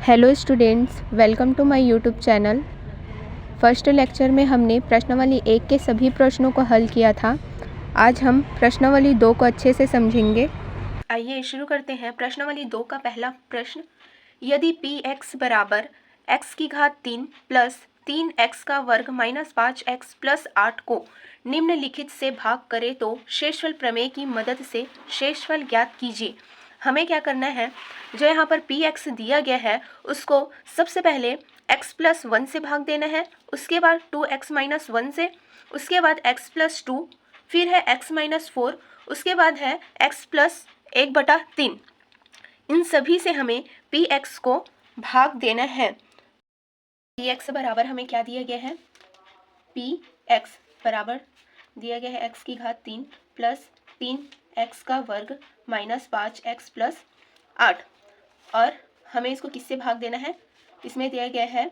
Hello students, welcome to my YouTube channel. First lecture में हमने प्रश्नावली 1 के सभी प्रश्नों को हल किया था। आज हम प्रश्नावली 2 को अच्छे से समझेंगे। आइए शुरू करते हैं। प्रश्नावली 2 का पहला प्रश्न, यदि पी एक्स बराबर एक्स की घात 3 प्लस 3x का वर्ग माइनस 5x प्लस 8 को निम्नलिखित से भाग करे तो शेषफल प्रमेय की मदद से शेषफल ज्ञात कीजिए। हमें क्या करना है, जो यहाँ पर पी एक्स दिया गया है उसको सबसे पहले x प्लस 1 से भाग देना है, उसके बाद 2x माइनस 1 से, उसके बाद x प्लस 2, फिर है x माइनस 4, उसके बाद है x प्लस 1/3। इन सभी से हमें पी एक्स को भाग देना है। पी एक्स बराबर हमें क्या दिया गया है, पी एक्स बराबर दिया गया है x की घात 3 प्लस 3x का वर्ग माइनस 5x प्लस 8, और हमें इसको किससे भाग देना है, इसमें दिया गया है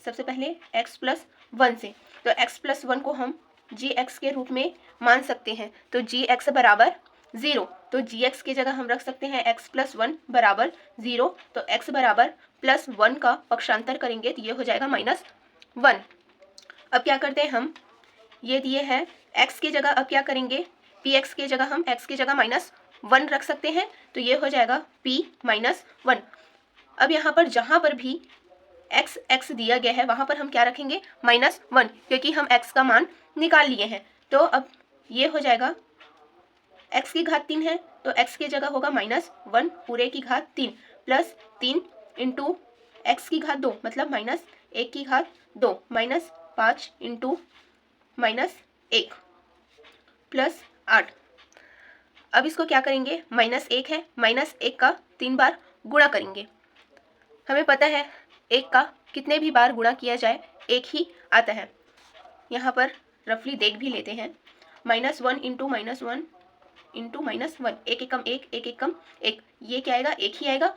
सबसे पहले x प्लस 1 से। तो x प्लस 1 को हम gx के रूप में मान सकते हैं। तो gx बराबर 0, तो gx की जगह हम रख सकते हैं x प्लस 1 बराबर 0। तो x बराबर प्लस 1 का पक्षांतर करेंगे तो ये हो जाएगा -1। अब क्या करते हैं हम, ये दिए हैं x की जगह, अब क्या करेंगे, px की जगह हम x की जगह -1 रख सकते हैं, तो ये हो जाएगा p -1। अब यहाँ पर जहाँ पर भी x दिया गया है वहाँ पर हम क्या रखेंगे, -1, क्योंकि हम x का मान निकाल लिए हैं। तो अब ये हो जाएगा x की घात 3 है तो x की जगह होगा -1 पूरे की घात 3 प्लस 3 इंटू x की घात 2 मतलब -1 की घात 2 माइनस 5 इंटू -1 प्लस 8। अब इसको क्या करेंगे, -1 है, -1 का 3 बार गुणा करेंगे। हमें पता है 1 का कितने भी बार गुणा किया जाए 1 ही आता है। यहाँ पर रफली देख भी लेते हैं, -1 इंटू -1 इंटू -1, 1 एकम 1, 1 एकम 1, ये क्या आएगा, 1 ही आएगा।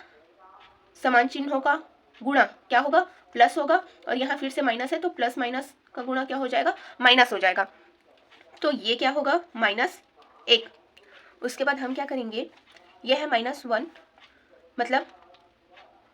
समान चिन्हों का गुणा क्या होगा, प्लस होगा, और यहाँ फिर से माइनस है तो प्लस माइनस का गुणा क्या हो जाएगा, माइनस हो जाएगा। तो ये क्या होगा, -1। उसके बाद हम क्या करेंगे, यह है -1 मतलब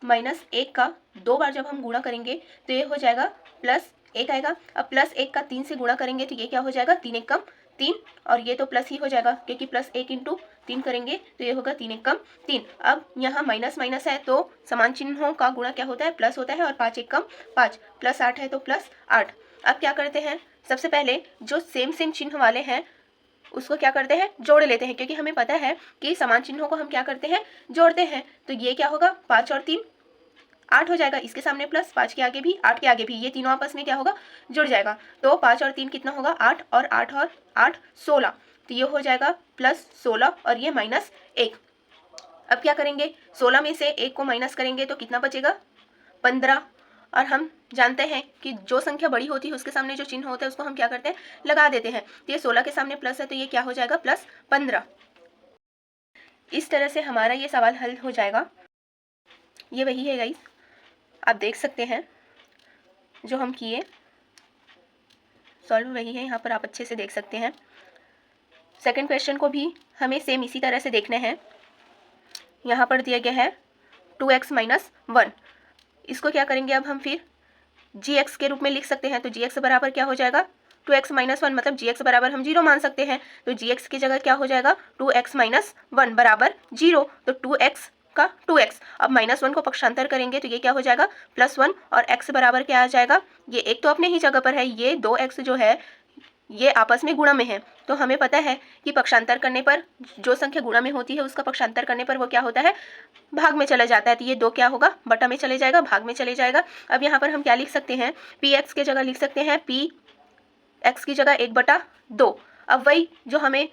-1 का 2 बार जब हम गुणा करेंगे तो ये हो जाएगा +1 आएगा। अब +1 का 3 से गुणा करेंगे तो ये क्या हो जाएगा, 3 एकम 3, और ये तो प्लस ही हो जाएगा क्योंकि +1 इंटू 3 करेंगे तो ये होगा 3 एकम 3। अब यहाँ माइनस माइनस है तो समान चिन्हों का गुणा क्या होता है, प्लस होता है, और 5 एकम 5 प्लस 8 है तो +8। अब क्या करते हैं, सबसे पहले जो सेम चिन्ह वाले हैं उसको क्या करते हैं, जोड़ लेते हैं, क्योंकि हमें पता है कि समान चिन्हों को हम क्या करते हैं, जोड़ते हैं। तो ये क्या होगा, 5 और 3 8 हो जाएगा, इसके सामने प्लस, 5 के आगे भी 8 के आगे भी, ये तीनों आपस में क्या होगा, जुड़ जाएगा। तो 5 और 3 कितना होगा, 8 और 8 16, तो ये हो जाएगा +16 और ये -1। अब क्या करेंगे, 16 में से 1 को माइनस करेंगे तो कितना बचेगा, 15। और हम जानते हैं कि जो संख्या बड़ी होती है उसके सामने जो चिन्ह होता है उसको हम क्या करते हैं, लगा देते हैं। तो ये 16 के सामने प्लस है तो ये क्या हो जाएगा, +15। इस तरह से हमारा ये सवाल हल हो जाएगा। ये वही है गाइस, आप देख सकते हैं जो हम किए, सॉल्व वही है, यहाँ पर आप अच्छे से देख सकते हैं। सेकंड क्वेश्चन को भी हमें सेम इसी तरह से देखना है। यहाँ पर दिया गया है 2x माइनस 1, इसको क्या करेंगे, अब हम फिर gx के रूप में लिख सकते हैं। तो gx बराबर क्या हो जाएगा, 2x माइनस 1 मतलब gx बराबर हम 0 मान सकते हैं। तो gx की जगह क्या हो जाएगा, 2x माइनस 1 बराबर 0, तो 2x का 2x। अब -1 को पक्षांतर करेंगे तो ये क्या हो जाएगा, +1, और x बराबर क्या आ जाएगा, ये एक तो अपने ही जगह पर है, ये 2x जो है ये आपस में गुणा में है। तो हमें पता है कि पक्षांतर करने पर जो संख्या गुणा में होती है उसका पक्षांतर करने पर वो क्या होता है, भाग में चला जाता है। तो ये 2 क्या होगा, बटा में चले जाएगा, भाग में चले जाएगा। अब यहाँ पर हम क्या लिख सकते हैं, पी एक्स की जगह लिख सकते हैं पी एक्स की जगह 1/2। अब वही जो हमें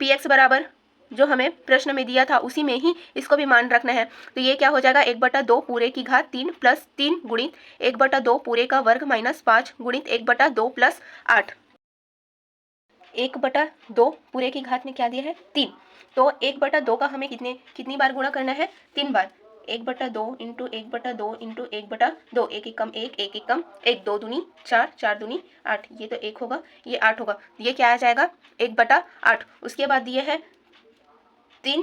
पी एक्स बराबर जो हमें प्रश्न में दिया था उसी में ही इसको भी मान रखना है। तो ये क्या हो जाएगा, 1/2 पूरे की घात 3 प्लस 3 गुणित 1/2 पूरे का वर्ग माइनस 5 गुणित 1/2 प्लस 8। 1/2 पूरे की घात में क्या दिया है, 3। तो 1/2 का हमें कितनी बार गुणा करना है, 3 बार। 1/2 इंटू 1/2 इंटू 1/2, 1 एकम 1, 1 एकम 1, 2 दूनी 4, 4 दूनी 8, ये तो 1 होगा, ये 8 होगा, ये क्या आ जाएगा, 1/8। उसके बाद दिए है 3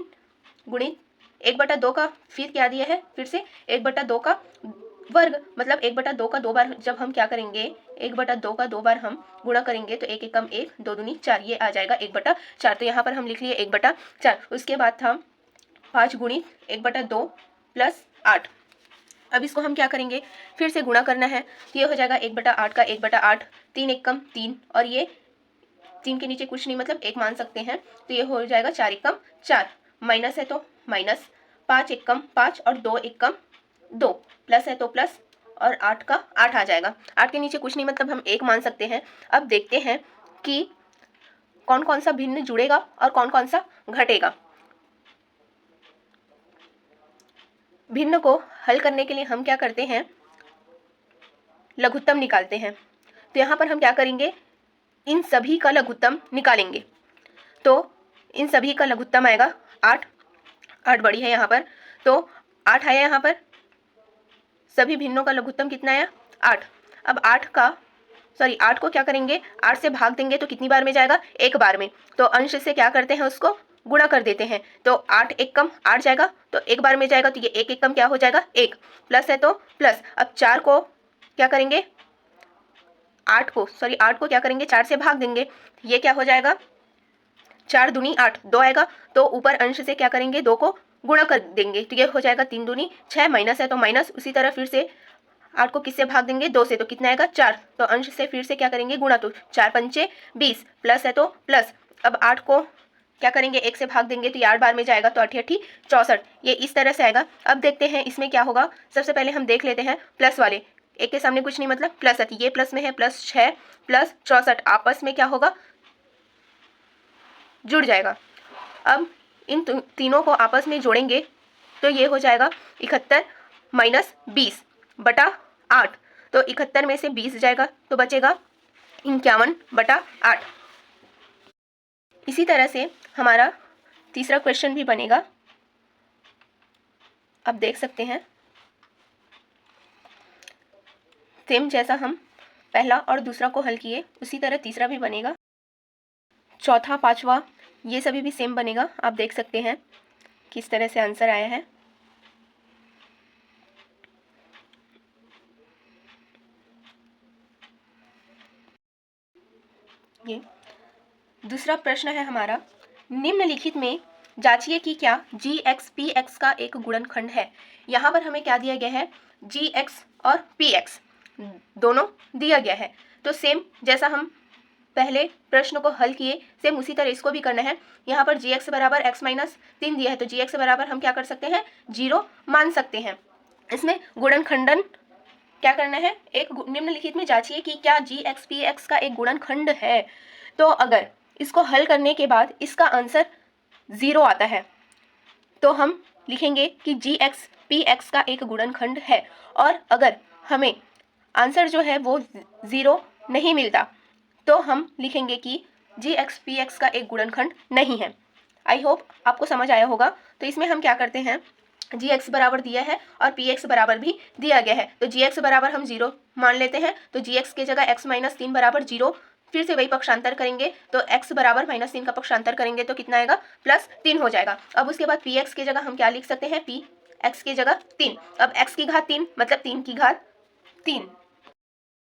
गुणित 1/2 का फिर क्या दिया है, फिर से 1/2 का वर्ग, मतलब 1/2 का 2 बार जब हम क्या करेंगे, 1/2 का 2 बार हम गुणा करेंगे तो 1 एकम 1, 2 दूनी 4, ये आ जाएगा 1/4। तो यहाँ पर हम लिख लिए 1/4। उसके बाद था 5 गुणित 1/2 प्लस 8। अब इसको हम क्या करेंगे, फिर से गुणा करना है, तो ये हो जाएगा 1/8 का 1/8, 3 एकम 3, और ये 3 के नीचे कुछ नहीं, मतलब 1 मान सकते हैं, तो ये हो जाएगा 4 एकम 4, माइनस है तो माइनस, 5 एकम 5 और 2 एकम 2, प्लस है तो प्लस, और 8 का 8 आ जाएगा। 8 के नीचे कुछ नहीं, मतलब हम 1 मान सकते हैं। अब देखते हैं कि कौन कौन सा भिन्न जुड़ेगा और कौन कौन सा घटेगा। भिन्न को हल करने के लिए हम क्या करते हैं, लघुत्तम निकालते हैं। तो यहाँ पर हम क्या करेंगे, इन सभी का लघुत्तम निकालेंगे। तो इन सभी का लघुत्तम आएगा 8, 8 बड़ी है यहाँ पर, तो 8 आया यहाँ पर। सभी भिन्नों का लघुत्तम कितना आया, 8। अब 8 को क्या करेंगे, 8 से भाग देंगे तो कितनी बार में जाएगा, 1 बार में। तो अंश से क्या करते हैं, उसको गुणा कर देते हैं, तो 8 एकम 8 जाएगा, तो 1 बार में जाएगा, तो ये 1 एकम क्या हो जाएगा, 1, प्लस है तो प्लस। अब 4 को क्या करेंगे, 8 को क्या करेंगे, 4 से भाग देंगे, ये क्या हो जाएगा, 4 दूनी 8, 2 आएगा, तो ऊपर अंश से क्या करेंगे, 2 को गुणा कर देंगे, तो ये हो जाएगा 3 दूनी 6, माइनस है तो माइनस। उसी तरह फिर से 8 को किससे भाग देंगे, 2 से, तो कितना आएगा 4, तो अंश से फिर से क्या करेंगे, गुणा, तो 4 पंचे 20, प्लस है तो प्लस। अब 8 को क्या करेंगे, 1 से भाग देंगे, तो ये 8 बार में जाएगा, तो 8 8 64, ये इस तरह से आएगा। अब देखते हैं इसमें क्या होगा। सबसे पहले हम देख लेते हैं प्लस वाले, 1 के सामने कुछ नहीं, मतलब प्लस है, ये प्लस में है, प्लस 6 प्लस 64, आपस में क्या होगा, जुड़ जाएगा। अब इन तीनों को आपस में जोड़ेंगे तो ये हो जाएगा 71 माइनस 20 बटा 8, तो 71 में से 20 जाएगा, तो बचेगा 51 बटा 8। इसी तरह से हमारा तीसरा क्वेश्चन भी बनेगा, अब देख सकते हैं। सेम जैसा हम पहला और दूसरा को हल किए उसी तरह तीसरा भी बनेगा, चौथा पांचवा ये सभी भी सेम बनेगा। आप देख सकते हैं किस तरह से आंसर आया है। ये दूसरा प्रश्न है हमारा, निम्नलिखित में जांचिए कि क्या gx px का एक गुणनखंड है। यहाँ पर हमें क्या दिया गया है, gx और px दोनों दिया गया है। तो सेम जैसा हम पहले प्रश्न को हल किए, सेम उसी तरह इसको भी करना है। यहाँ पर gx बराबर x माइनस 3 दिया है, तो gx बराबर हम क्या कर सकते हैं, 0 मान सकते हैं। इसमें गुणनखंडन क्या करना है, एक निम्नलिखित में जांचिए कि क्या gx px का एक गुणनखंड है। तो अगर इसको हल करने के बाद इसका आंसर 0 आता है तो हम लिखेंगे कि gx px का एक गुणनखंड है, और अगर हमें आंसर जो है वो 0 नहीं मिलता तो हम लिखेंगे कि gx px का एक गुणनखंड नहीं है। आई होप आपको समझ आया होगा। तो इसमें हम क्या करते हैं, gx बराबर दिया है और px बराबर भी दिया गया है, तो gx बराबर हम 0 मान लेते हैं, तो gx के जगह x माइनस 3 बराबर 0, फिर से वही पक्षांतर करेंगे, तो x बराबर -3 का पक्षांतर करेंगे तो कितना आएगा, +3 हो जाएगा। अब उसके बाद px के जगह हम क्या लिख सकते हैं, px के जगह 3, अब x की घात 3 मतलब 3 की घात 3।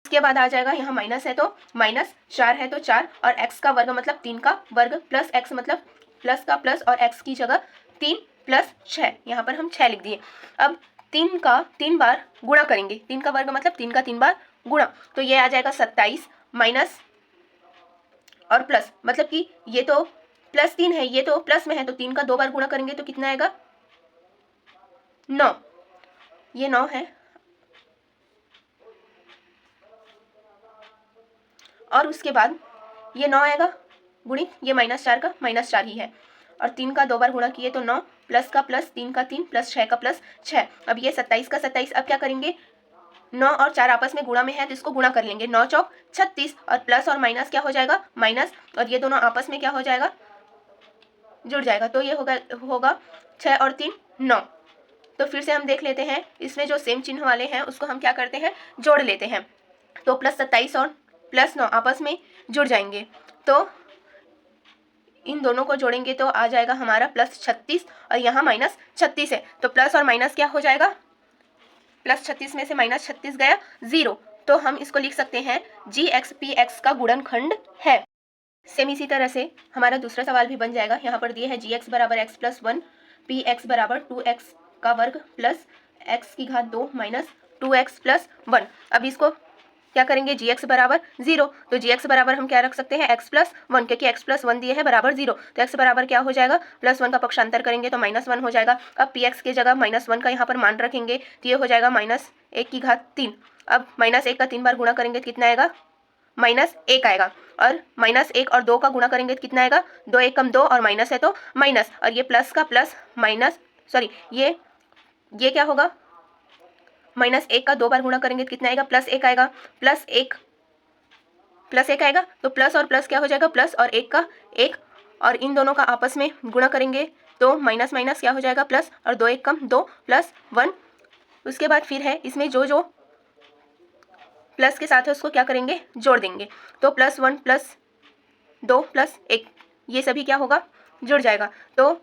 इसके बाद आ जाएगा यहाँ माइनस है तो माइनस, 4 है तो 4, और x का वर्ग मतलब 3 का वर्ग, प्लस x मतलब प्लस का प्लस, और x की जगह 3 प्लस 6, यहाँ पर हम 6 लिख दिए। अब 3 का 3 बार गुणा करेंगे, 3 का वर्ग मतलब 3 का 3 बार गुणा, तो ये आ जाएगा 27 माइनस और प्लस, मतलब कि ये तो +3 है, ये तो प्लस में है, तो 3 का 2 बार गुणा करेंगे तो कितना आएगा, 9, ये 9 है, और उसके बाद ये 9 आएगा गुणित ये -4 का -4 ही है, और 3 का 2 बार गुणा किए तो 9, प्लस का प्लस, 3 का 3 प्लस 6 का प्लस 6। अब ये 27 का 27, अब क्या करेंगे, 9 और 4 आपस में गुणा में है तो इसको गुणा कर लेंगे, 9 चौक 36, और प्लस और माइनस क्या हो जाएगा, माइनस, और ये दोनों आपस में क्या हो जाएगा, जुड़ जाएगा, तो ये होगा 6 और 3 9। तो फिर से हम देख लेते हैं, इसमें जो सेम चिन्ह वाले हैं उसको हम क्या करते हैं, जोड़ लेते हैं, तो +27 और +9 आपस में जुड़ जाएंगे, तो इन दोनों को जोड़ेंगे तो आ जाएगा हमारा +36 और यहाँ -36 है, तो प्लस और माइनस क्या हो जाएगा, +36 में से -36 गया 0, तो हम इसको लिख सकते हैं GX PX का गुणनखंड है। सेम इसी तरह से हमारा दूसरा सवाल भी बन जाएगा। यहाँ पर दिए है GX बराबर x + 1, PX बराबर 2x का वर्ग प्लस x की घात 2 माइनस 2x + 1। अब इसको क्या करेंगे, gx बराबर 0, तो gx बराबर हम क्या रख सकते हैं, x + 1, क्योंकि x + 1 दिए है बराबर 0, तो x बराबर क्या हो जाएगा, +1 का पक्षांतर करेंगे तो -1 हो जाएगा। अब px के जगह -1 का यहाँ पर मान रखेंगे तो ये हो जाएगा -1 की घात 3। अब -1 का 3 बार गुणा करेंगे तो कितना आएगा, -1 आएगा, और -1 और 2 का गुणा करेंगे तो कितना आएगा, 2 1 कम 2 और माइनस है तो माइनस, और ये प्लस का प्लस माइनस, सॉरी ये क्या होगा, -1 का 2 बार गुणा करेंगे तो कितना आएगा, +1 आएगा, +1 आएगा, तो प्लस और प्लस क्या हो जाएगा, प्लस और 1 का 1, और इन दोनों का आपस में गुणा करेंगे तो माइनस माइनस क्या हो जाएगा, प्लस, और 2 1 कम 2 +1। उसके बाद फिर है इसमें जो प्लस के साथ है उसको क्या करेंगे, जोड़ देंगे, तो +1 + 2 + 1 ये सभी क्या होगा, जुड़ जाएगा, तो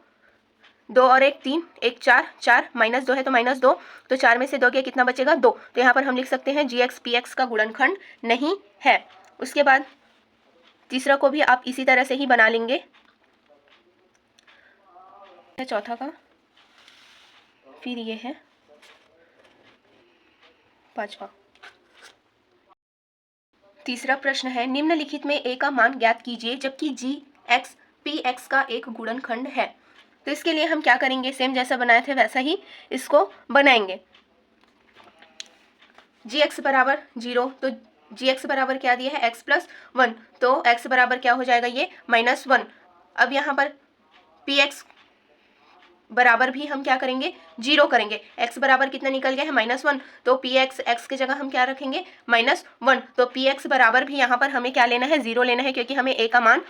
2 और 1 3, 1 4, 4 -2 है तो -2, तो 4 में से 2 गया कितना बचेगा, 2, तो यहाँ पर हम लिख सकते हैं GX PX का गुणनखंड नहीं है। उसके बाद तीसरा को भी आप इसी तरह से ही बना लेंगे, चौथा का, फिर ये है पांचवा। तीसरा प्रश्न है, निम्नलिखित में a का मान ज्ञात कीजिए जबकि GX PX का एक गुणनखंड है। तो इसके लिए हम क्या करेंगे, सेम जैसा बनाए थे वैसा ही इसको बनाएंगे। GX बराबर 0, तो GX बराबर क्या दिया है, x + 1, तो x बराबर क्या हो जाएगा, ये -1। अब यहाँ पर PX बराबर भी हम क्या करेंगे, 0 करेंगे, x बराबर कितना निकल गया है, -1, तो PX x की जगह हम क्या रखेंगे, -1, तो PX बराबर भी यहाँ पर हमें क्या लेना है, 0 लेना है, क्योंकि हमें a का मान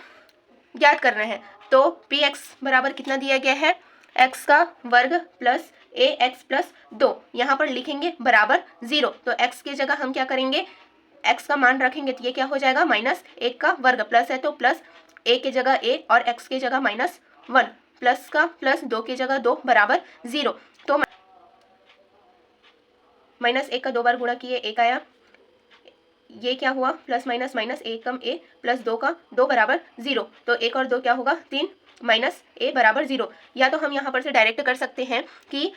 ज्ञात करना है। तो PX बराबर कितना दिया गया है, x का वर्ग प्लस ax + 2, यहाँ पर लिखेंगे बराबर 0, तो x की जगह हम क्या करेंगे, x का मान रखेंगे तो ये क्या हो जाएगा, -1 का वर्ग, प्लस है तो प्लस a की जगह a और x की जगह -1, प्लस का प्लस 2 की जगह 2 बराबर 0, तो -1 का 2 बार गुणा किए 1 आया, ये क्या हुआ, plus minus minus, 1 come a + 2 का 2 बराबर 0, तो 1 और 2 क्या होगा, 3 -a बराबर 0। या तो हम यहाँ पर से डायरेक्ट कर सकते हैं कि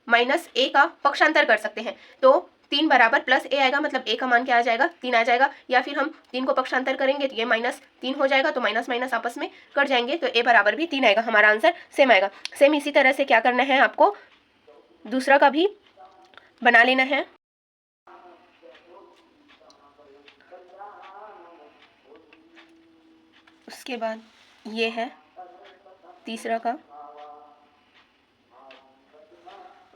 -a का पक्षांतर कर सकते हैं, तो 3 बराबर +a आएगा, मतलब a का मान क्या आ जाएगा, 3 आ जाएगा, या फिर हम 3 को पक्षांतर करेंगे तो ये -3 हो जाएगा, तो माइनस माइनस आपस में कट जाएंगे, तो a बराबर भी 3 आएगा, हमारा आंसर सेम आएगा। सेम इसी तरह से क्या करना है, आपको दूसरा का भी बना लेना है। उसके बाद ये है तीसरा का।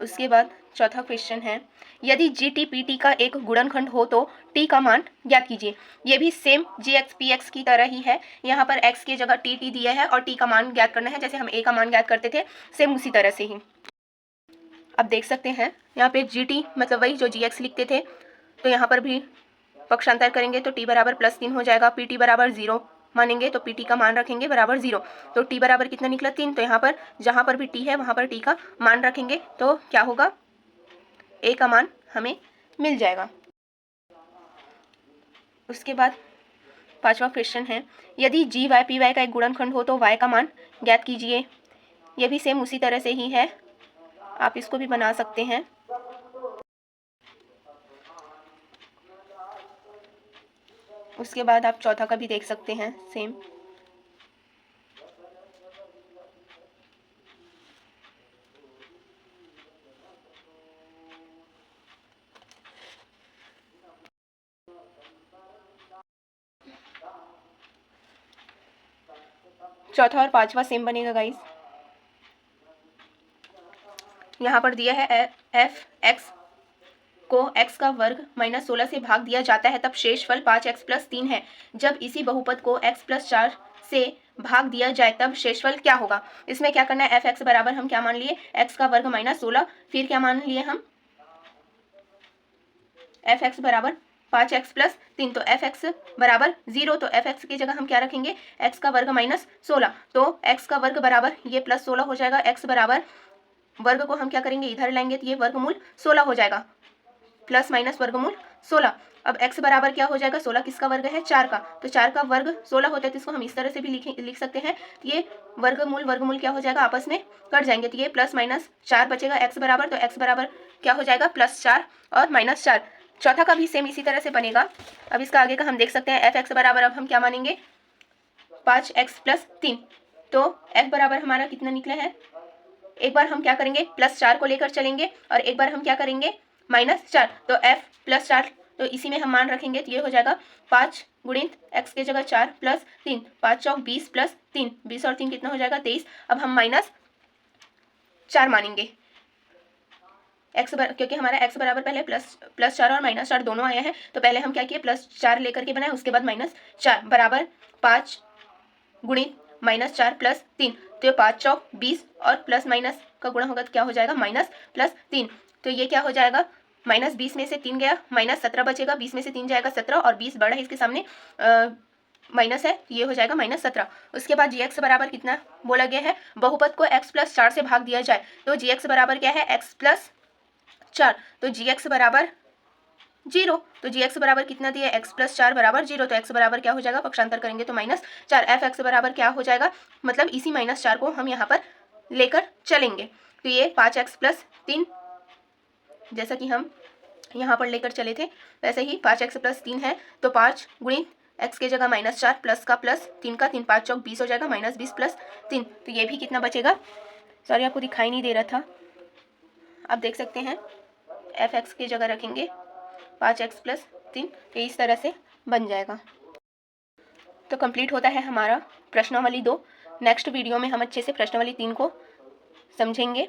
उसके बाद चौथा क्वेश्चन है, यदि GT PT का एक गुणनखंड हो तो T का मान ज्ञात कीजिए। ये भी सेम GX PX की तरह ही है, यहाँ पर x की जगह TT दिया है और T का मान ज्ञात करना है, जैसे हम a का मान ज्ञात करते थे, सेम उसी तरह से ही। अब देख सकते हैं यहाँ पे GT मतलब वही जो GX लिखते थे, तो यहाँ पर भी पक्षांतर करेंगे तो T बराबर +3 हो जाएगा, PT बराबर 0 मानेंगे तो PT का मान रखेंगे बराबर 0, तो T बराबर कितना निकला, 3, तो यहाँ पर जहाँ पर भी T है वहाँ पर T का मान रखेंगे तो क्या होगा, A का मान हमें मिल जाएगा। उसके बाद पांचवा क्वेश्चन है, यदि GY PY का एक गुणनखंड हो तो Y का मान ज्ञात कीजिए। यह भी सेम उसी तरह से ही है, आप इसको भी बना सकते हैं। उसके बाद आप चौथा का भी देख सकते हैं सेम। चौथा और पांचवा सेम बनेगा गाइस। यहाँ पर दिया है f(x) को x का वर्ग -16 से भाग दिया जाता है तब शेषफल 5x + 3 है। जब इसी बहुपद को x + 4 से भाग दिया जाए तब शेषफल क्या होगा। इसमें क्या करना है, f(x) बराबर हम क्या मान लिए, x का वर्ग -16, फिर क्या मान लिए हम, f(x) बराबर 5x प्लस 3, तो fx बराबर 0। तो fx की जगह हम क्या रखेंगे, x का वर्ग माइनस 16। तो x का वर्ग बराबर ये प्लस 16 हो जाएगा। x बराबर वर्ग को हम क्या करेंगे, इधर लाएंगे, तो ये वर्गमूल 16 हो जाएगा, प्लस माइनस वर्गमूल 16। अब x बराबर क्या हो जाएगा, 16 किसका वर्ग है, 4 का। तो 4 का वर्ग 16 होता है, तो इसको हम इस तरह से भी लिख सकते हैं। तो ये वर्गमूल क्या हो जाएगा, आपस में कट जाएंगे, तो ये प्लस माइनस 4 बचेगा x बराबर। तो x बराबर क्या हो जाएगा, +4 और -4। चौथा का भी सेम इसी तरह से बनेगा। अब इसका आगे का हम देख सकते हैं। f(x) बराबर अब हम क्या मानेंगे, 5x प्लस 3। तो f बराबर हमारा कितना निकला है, एक बार हम क्या करेंगे, +4 को लेकर चलेंगे और एक बार हम क्या करेंगे, -4। तो f +4, तो इसी में हम मान रखेंगे, तो ये हो जाएगा 5 गुणित x की जगह 4 प्लस 3, 5 चौक 20 प्लस 3, 20 और 3 कितना हो जाएगा, 23। अब हम -4 मानेंगे क्योंकि हमारा x बराबर पहले +4 और -4 दोनों आए हैं, तो पहले हम क्या किए, +4 लेकर के बनाए, उसके बाद -4 बराबर 5 गुणित -4 प्लस 3। तो ये 5 चौक 20 और प्लस माइनस का गुणा होगा तो क्या हो जाएगा, -+3। तो ये क्या हो जाएगा, -20 में से 3 गया, -17 बचेगा, 20 में से 3 जाएगा 17 और 20 बड़ा है इसके सामने, माइनस है, तो ये हो जाएगा -17। उसके बाद gx बराबर कितना बोला गया है, बहुपद को x + 4 से भाग दिया जाए, तो gx बराबर क्या है, x + 4। तो gx बराबर 0। तो gx बराबर कितना दिया, x + 4 बराबर 0। तो x बराबर क्या हो जाएगा, पक्षांतर करेंगे तो -4। fx बराबर क्या हो जाएगा, मतलब इसी -4 को हम यहाँ पर लेकर चलेंगे। तो ये 5x प्लस 3, जैसा कि हम यहाँ पर लेकर चले थे वैसे ही 5x प्लस 3 है। तो 5 गुणित x की जगह -4 प्लस का प्लस 3 का 3, 5 चौक 20 हो जाएगा, -20 प्लस 3। तो ये भी कितना बचेगा, सॉरी आपको दिखाई नहीं दे रहा था, आप देख सकते हैं। fx की जगह रखेंगे 5x प्लस 3, ये इस तरह से बन जाएगा। तो कंप्लीट होता है हमारा प्रश्नावली 2। नेक्स्ट वीडियो में हम अच्छे से प्रश्नावली 3 को समझेंगे।